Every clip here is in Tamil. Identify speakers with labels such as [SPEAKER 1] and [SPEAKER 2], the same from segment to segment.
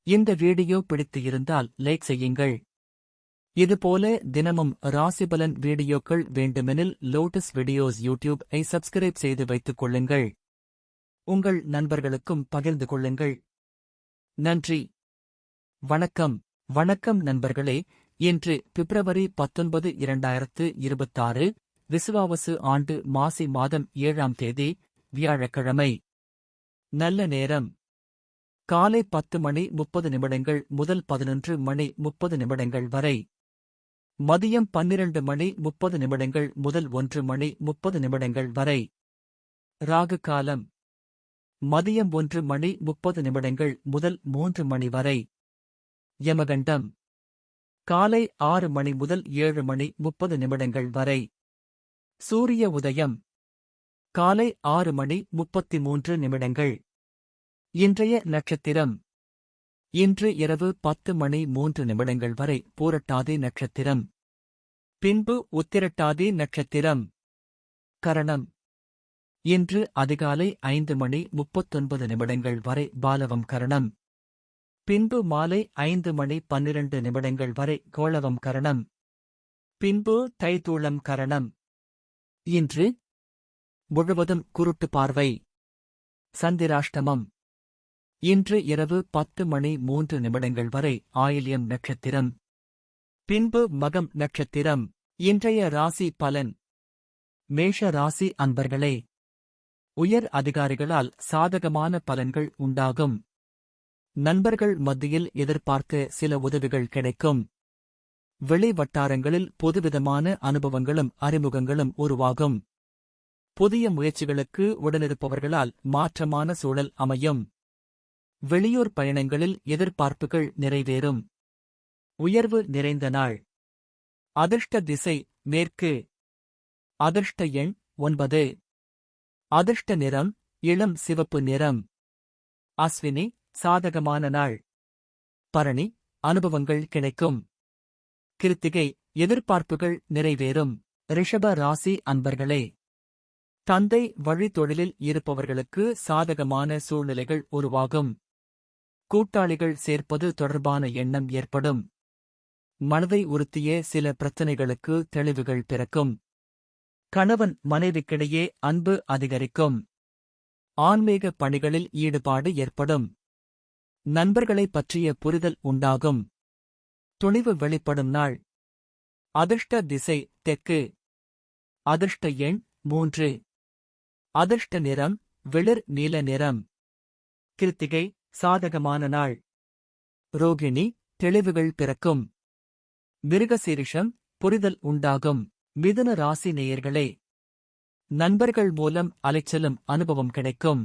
[SPEAKER 1] இந்த வீடியோ பிடித்து இருந்தால் லைக் செய்யுங்கள். இதுபோல தினமும் ராசிபலன் வீடியோக்கள் வேண்டுமெனில் லோட்டஸ் வீடியோஸ் யூடியூப்-ஐ சப்ஸ்கிரைப் செய்து வைத்துக் கொள்ளுங்கள். உங்கள் நண்பர்களுக்கும் பகிர்ந்து கொள்ளுங்கள். நன்றி. வணக்கம் நண்பர்களே. இன்று பிப்ரவரி 19, 2026 விசுவாவசு ஆண்டு மாசி மாதம் 7ஆம் தேதி வியாழக்கிழமை. நல்ல நேரம் காலை 10:30 முதல் 11:30 வரை. மதியம் 12:30 முதல் 1:30 வரை. ராகு காலம் மதியம் 1:30 முதல் 3 வரை. யமகண்டம் காலை 6 முதல் 7:30 வரை. சூரிய உதயம் காலை 6:33. இன்றைய நட்சத்திரம் இன்று இரவு 10:03 வரை பூரட்டாதி நட்சத்திரம். பின்பு உத்திரட்டாதி நட்சத்திரம். கரணம் இன்று அதிகாலை 5:39 வரை பாலவம் கரணம். பின்பு மாலை 5:12 வரை கோளவம் கரணம். பின்பு தைத்தூளம் கரணம். இன்று முழுவதும் குருட்டு பார்வை. சந்திராஷ்டமம் இன்று இரவு 10:03 வரை ஆயில்யம் நட்சத்திரம். பின்பு மகம் நட்சத்திரம். இன்றைய ராசி பலன். மேஷ ராசி அன்பர்களே, உயர் அதிகாரிகளால் சாதகமான பலன்கள் உண்டாகும். நண்பர்கள் மத்தியில் எதிர்பார்க்க சில உதவிகள் கிடைக்கும். வெளி வட்டாரங்களில் புதுவிதமான அனுபவங்களும் அறிமுகங்களும் உருவாகும். புதிய முயற்சிகளுக்கு உடனிருப்பவர்களால் மாற்றமான சூழல் அமையும். வெளியூர் பயணங்களில் எதிர்பார்ப்புகள் நிறைவேறும். உயர்வு நிறைந்த நாள். அதிர்ஷ்ட திசை மேற்கு. அதிர்ஷ்ட எண் 9. அதிர்ஷ்ட நிறம் இளம் சிவப்பு நிறம். அஸ்வினி சாதகமான நாள். பரணி அனுபவங்கள் கிடைக்கும். கிருத்திகை எதிர்பார்ப்புகள் நிறைவேறும். ரிஷப ராசி அன்பர்களே, தந்தை வழி தொழிலில் இருப்பவர்களுக்கு சாதகமான சூழ்நிலைகள் உருவாகும். கூட்டாளிகள் சேர்ப்பது தொடர்பான எண்ணம் ஏற்படும். மனதை உறுத்திய சில பிரச்சனைகளுக்கு தெளிவுகள் பிறக்கும். கணவன் மனைவிக்கிடையே அன்பு அதிகரிக்கும். ஆன்மீக பணிகளில் ஈடுபாடு ஏற்படும். நண்பர்களைப் பற்றிய புரிதல் உண்டாகும். துணிவு வெளிப்படும் நாள். அதிர்ஷ்ட திசை தெற்கு. அதிர்ஷ்ட எண் 3. அதிர்ஷ்ட நிறம் வெளிர் நீல நிறம். கிருத்திகை சாதகமான நாள். ரோகிணி தெளிவுகள் பிறக்கும். மிருகசீரிஷம் புரிதல் உண்டாகும். மிதுன ராசி நேயர்களே, நண்பர்கள் மூலம் அலைச்சலும் அனுபவம் கிடைக்கும்.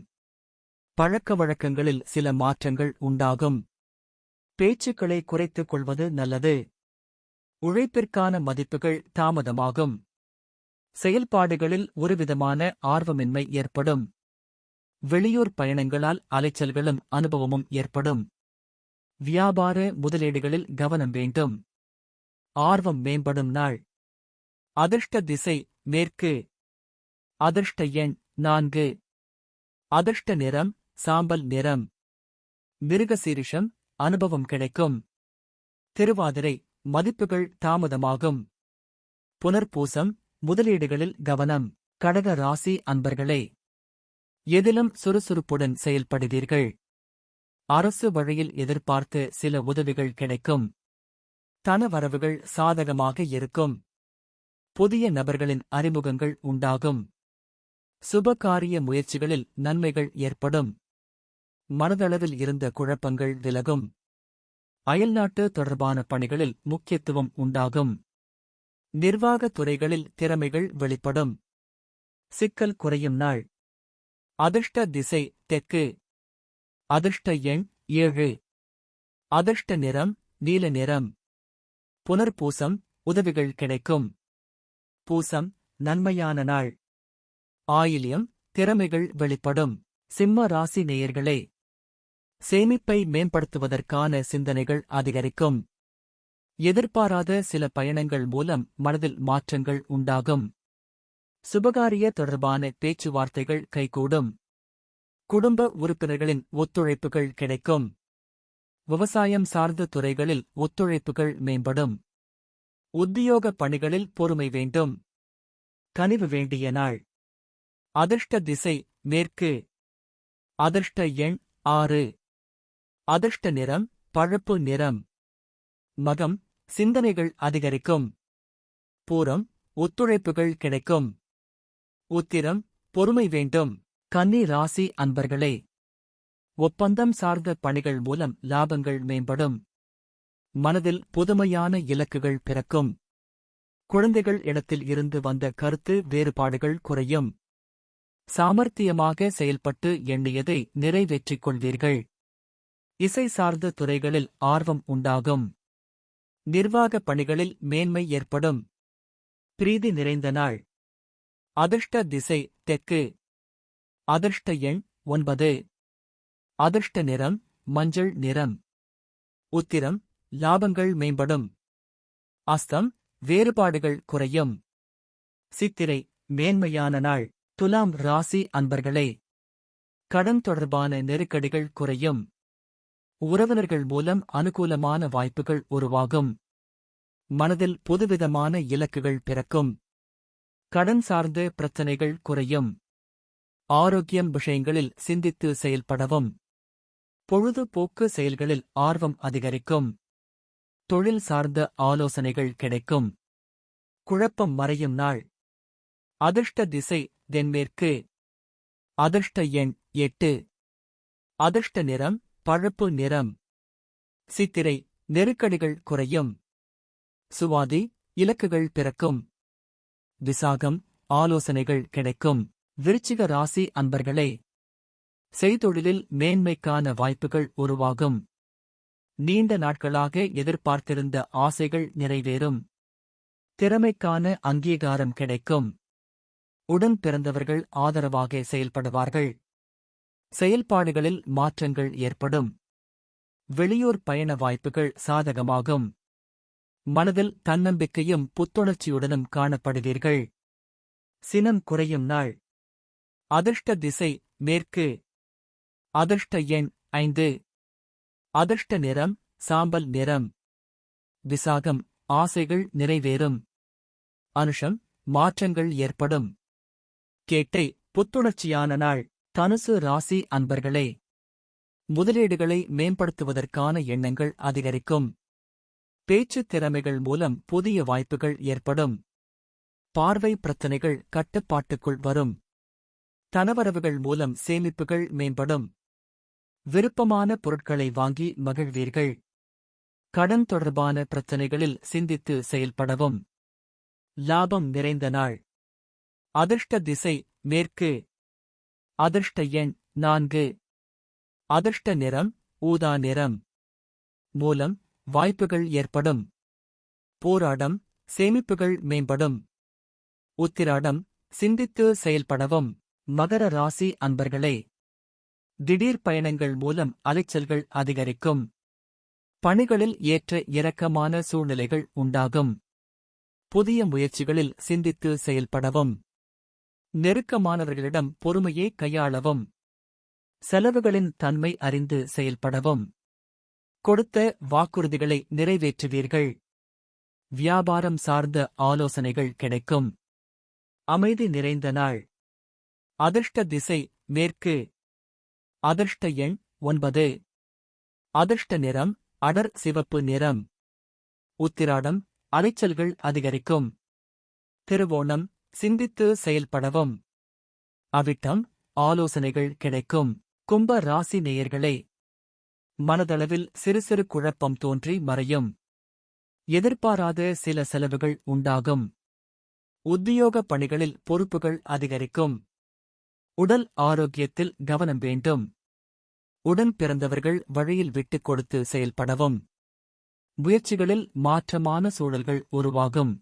[SPEAKER 1] பழக்க வழக்கங்களில் சில மாற்றங்கள் உண்டாகும். பேச்சுக்களை குறைத்துக் கொள்வது நல்லது. உழைப்பிற்கான மதிப்புகள் தாமதமாகும். செயல்பாடுகளில் ஒருவிதமான ஆர்வமின்மை ஏற்படும். வெளியூர் பயணங்களால் அலைச்சல்களும் அனுபவமும் ஏற்படும். வியாபார முதலீடுகளில் கவனம் வேண்டும். ஆர்வம் மேம்படும் நாள். அதிர்ஷ்ட திசை மேற்கு. அதிர்ஷ்ட எண் 4. அதிர்ஷ்ட நிறம் சாம்பல் நிறம். மிருகசீரிஷம் அனுபவம் கிடைக்கும். திருவாதிரை மதிப்புகள் தாமதமாகும். புனர்பூசம் முதலீடுகளில் கவனம். கடக ராசி அன்பர்களே, எதிலும் சுறுசுறுப்புடன் செயல்படுவீர்கள். அரசு வழியில் எதிர்பார்த்த சில உதவிகள் கிடைக்கும். தனவரவுகள் சாதகமாக இருக்கும். புதிய நபர்களின் அறிமுகங்கள் உண்டாகும். சுபகாரிய முயற்சிகளில் நன்மைகள் ஏற்படும். மனதளவில் இருந்த குழப்பங்கள் விலகும். அயல்நாட்டு தொடர்பான பணிகளில் முக்கியத்துவம் உண்டாகும். நிர்வாகத் துறைகளில் திறமைகள் வெளிப்படும். சிக்கல் குறையும் நாள். அதிர்ஷ்ட திசை தெற்கு. அதிர்ஷ்ட எண் 7. அதிர்ஷ்ட நிறம் நீல நிறம். புனர்பூசம் உதவிகள் கிடைக்கும். பூசம் நன்மையான நாள். ஆயில்யம் திறமைகள் வெளிப்படும். சிம்ம ராசி நேயர்களே, சேமிப்பை மேம்படுத்துவதற்கான சிந்தனைகள் அதிகரிக்கும். எதிர்பாராத சில பயணங்கள் மூலம் மனதில் மாற்றங்கள் உண்டாகும். சுபகாரிய தொடர்பான பேச்சுவார்த்தைகள் கைகூடும். குடும்ப உறுப்பினர்களின் ஒத்துழைப்புகள் கிடைக்கும். விவசாயம் சார்ந்த துறைகளில் ஒத்துழைப்புகள் மேம்படும். உத்தியோக பணிகளில் பொறுமை வேண்டும். கனிவு வேண்டிய நாள். அதிர்ஷ்ட திசை மேற்கு. அதிர்ஷ்ட எண் 6. அதிர்ஷ்ட நிறம் பழுப்பு நிறம். மகம் சிந்தனைகள் அதிகரிக்கும். பூரம் ஒத்துழைப்புகள் கிடைக்கும். உத்திரம் பொறுமை வேண்டும். கன்னி ராசி அன்பர்களே, ஒப்பந்தம் சார்ந்த பணிகள் மூலம் லாபங்கள் மேம்படும். மனதில் புதுமையான இலக்குகள் பிறக்கும். குழந்தைகள் இடத்தில் இருந்து வந்த கருத்து வேறுபாடுகள் குறையும். சாமர்த்தியமாக செயல்பட்டு எண்ணியதை நிறைவேற்றிக் கொள்வீர்கள். இசை சார்ந்த துறைகளில் ஆர்வம் உண்டாகும். நிர்வாக பணிகளில் மேன்மை ஏற்படும். பிரீதி நிறைந்த நாள். அதிர்ஷ்ட திசை தெற்கு. அதிர்ஷ்ட எண் 9. அதிர்ஷ்ட நிறம் மஞ்சள் நிறம். உத்திரம் லாபங்கள் மேம்படும். அஸ்தம் வேறுபாடுகள் குறையும். சித்திரை மேன்மையான நாள். துலாம் ராசி அன்பர்களே, கடன் தொடர்பான நெருக்கடிகள் குறையும். உறவினர்கள் மூலம் அனுகூலமான வாய்ப்புகள் உருவாகும். மனதில் புதுவிதமான இலக்குகள் பிறக்கும். கடன் சார்ந்த பிரச்சனைகள் குறையும். ஆரோக்கியம் விஷயங்களில் சிந்தித்து செயல்படவும். பொழுதுபோக்கு செயல்களில் ஆர்வம் அதிகரிக்கும். தொழில் சார்ந்த ஆலோசனைகள் கிடைக்கும். குழப்பம் மறையும் நாள். அதிர்ஷ்ட திசை தென்மேற்கு. அதிர்ஷ்ட எண் 8. அதிர்ஷ்ட நிறம் பழுப்பு நிறம். சித்திரை நெருக்கடிகள் குறையும். சுவாதி இலக்குகள் பிறக்கும். விசாகம் ஆலோசனைகள் கிடைக்கும். விருச்சிக ராசி அன்பர்களே, செய்தொழிலில் மேன்மைக்கான வாய்ப்புகள் உருவாகும். நீண்ட நாட்களாக எதிர்பார்த்திருந்த ஆசைகள் நிறைவேறும். திறமைக்கான அங்கீகாரம் கிடைக்கும். உடன் பிறந்தவர்கள் ஆதரவாக செயல்படுவார்கள். செயல்பாடுகளில் மாற்றங்கள் ஏற்படும். வெளியூர் பயண வாய்ப்புகள் சாதகமாகும். மனதில் தன்னம்பிக்கையும் புத்துணர்ச்சியுடனும் காணப்படுவீர்கள். சினம் குறையும் நாள். அதிர்ஷ்ட திசை மேற்கு. அதிர்ஷ்ட எண் 5. அதிர்ஷ்ட நிறம் சாம்பல் நிறம். விசாகம் ஆசைகள் நிறைவேறும். அனுஷம் மாற்றங்கள் ஏற்படும். கேட்டை புத்துணர்ச்சியான நாள். தனுசு ராசி அன்பர்களே, முதலீடுகளை மேம்படுத்துவதற்கான எண்ணங்கள் அதிகரிக்கும். பேச்சுத் திறமைகள் மூலம் புதிய வாய்ப்புகள் ஏற்படும். பார்வை பிரச்சினைகள் கட்டுப்பாட்டுக்குள் வரும். தனவரவுகள் மூலம் சேமிப்புகள் மேம்படும். விருப்பமான பொருட்களை வாங்கி மகிழ்வீர்கள். கடன் தொடர்பான பிரச்சினைகளில் சிந்தித்து செயல்படவும். லாபம் நிறைந்த நாள். அதிர்ஷ்ட திசை மேற்கு. அதிர்ஷ்ட எண் 4. அதிர்ஷ்ட நிறம் ஊதா நிறம். மூலம் வாய்ப்புகள் ஏற்படும். போராடம் சேமிப்புகள் மேம்படும். உத்திராடம் சிந்தித்து செயல்படவும். மகர ராசி அன்பர்களே, திடீர் பயணங்கள் மூலம் அலைச்சல்கள் அதிகரிக்கும். பணிகளில் ஏற்ற இறக்கமான சூழ்நிலைகள் உண்டாகும். புதிய முயற்சிகளில் சிந்தித்து செயல்படவும். நெருக்கமானவர்களிடம் பொறுமையை கையாளவும். செலவுகளின் தன்மை அறிந்து செயல்படவும். கொடுத்த வாக்குறுதிகளை நிறைவேற்றுவீர்கள். வியாபாரம் சார்ந்த ஆலோசனைகள் கிடைக்கும். அமைதி நிறைந்த நாள். அதிர்ஷ்ட திசை மேற்கு. அதிர்ஷ்ட எண் 9. அதிர்ஷ்ட நிறம் அடர் சிவப்பு நிறம். உத்திராடம் அலைச்சல்கள் அதிகரிக்கும். திருவோணம் சிந்தித்து செயல்படவும். அவிட்டம் ஆலோசனைகள் கிடைக்கும். கும்ப ராசி நேயர்களே, மனதளவில் சிறு சிறு குழப்பம் தோன்றி மறையும். எதிர்பாராத சில செலவுகள் உண்டாகும். உத்தியோக பணிகளில் பொறுப்புகள் அதிகரிக்கும். உடல் ஆரோக்கியத்தில் கவனம் வேண்டும். உடன் பிறந்தவர்கள் வழியில் விட்டுக் கொடுத்து செயல்படவும். முயற்சிகளில் மாற்றமான சூழல்கள் உருவாகும்.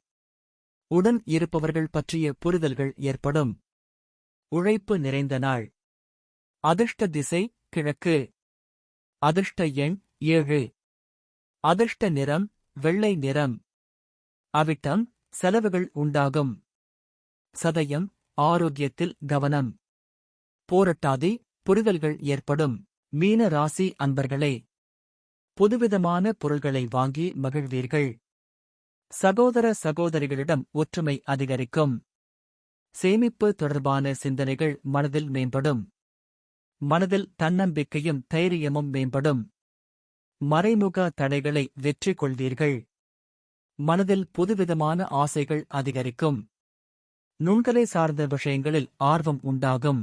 [SPEAKER 1] உடன் இருப்பவர்கள் பற்றிய புரிதல்கள் ஏற்படும். உழைப்பு நிறைந்த நாள். அதிர்ஷ்ட திசை கிழக்கு. அதிர்ஷ்ட எண் 7. அதிர்ஷ்ட நிறம் வெள்ளை நிறம். அவிட்டம் செலவுகள் உண்டாகும். சதயம் ஆரோக்கியத்தில் கவனம். போரட்டாதி புரிதல்கள் ஏற்படும். மீன ராசி அன்பர்களே, புதுவிதமான பொருள்களை வாங்கி மகிழ்வீர்கள். சகோதர சகோதரிகளிடம் ஒற்றுமை அதிகரிக்கும். சேமிப்பு தொடர்பான சிந்தனைகள் மனதில் மேம்படும். மனதில் தன்னம்பிக்கையும் தைரியமும் மேம்படும். மறைமுக தடைகளை வெற்றி கொள்வீர்கள். மனதில் புதுவிதமான ஆசைகள் அதிகரிக்கும். நுண்கலை சார்ந்த விஷயங்களில் ஆர்வம் உண்டாகும்.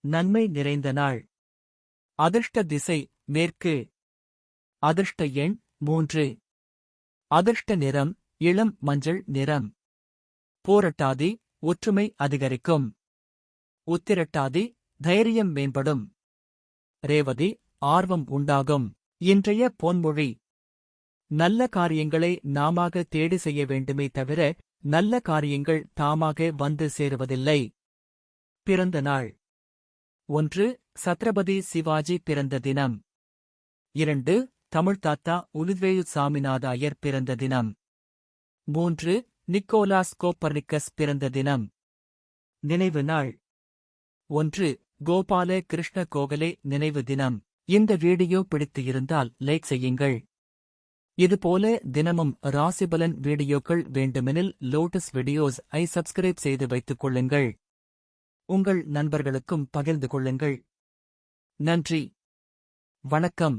[SPEAKER 1] நன்மை நிறைந்த நாள். அதிர்ஷ்ட திசை மேற்கு. அதிர்ஷ்ட எண் 3. அதிர்ஷ்ட நிறம் இளம் மஞ்சள் நிறம். பூரட்டாதி ஒற்றுமை அதிகரிக்கும். உத்திரட்டாதி தைரியம் மேம்படும். ரேவதி ஆர்வம் உண்டாகும். இன்றைய பொன்மொழி: நல்ல காரியங்களை நாமாக தேடி செய்ய வேண்டுமே தவிர நல்ல காரியங்கள் தாமாக வந்து சேருவதில்லை. பிறந்த நாள்: 1. சத்ரபதி சிவாஜி பிறந்த தினம். 2. தமிழ்த்தாத்தா உலுவேயு சாமிநாத ஐயர் பிறந்த தினம். 3. நிக்கோலாஸ் கோப்பர்னிக்கஸ் பிறந்த தினம். நினைவு நாள்: 1. கோபால கிருஷ்ண கோகலே நினைவு தினம். இந்த வீடியோ பிடித்து இருந்தால் லைக் செய்யுங்கள். இதுபோல தினமும் ராசிபலன் வீடியோக்கள் வேண்டுமெனில் லோட்டஸ் வீடியோஸ் ஐ சப்ஸ்கிரைப் செய்து வைத்துக் கொள்ளுங்கள். உங்கள் நண்பர்களுக்கும் பகிர்ந்து கொள்ளுங்கள். நன்றி. வணக்கம்.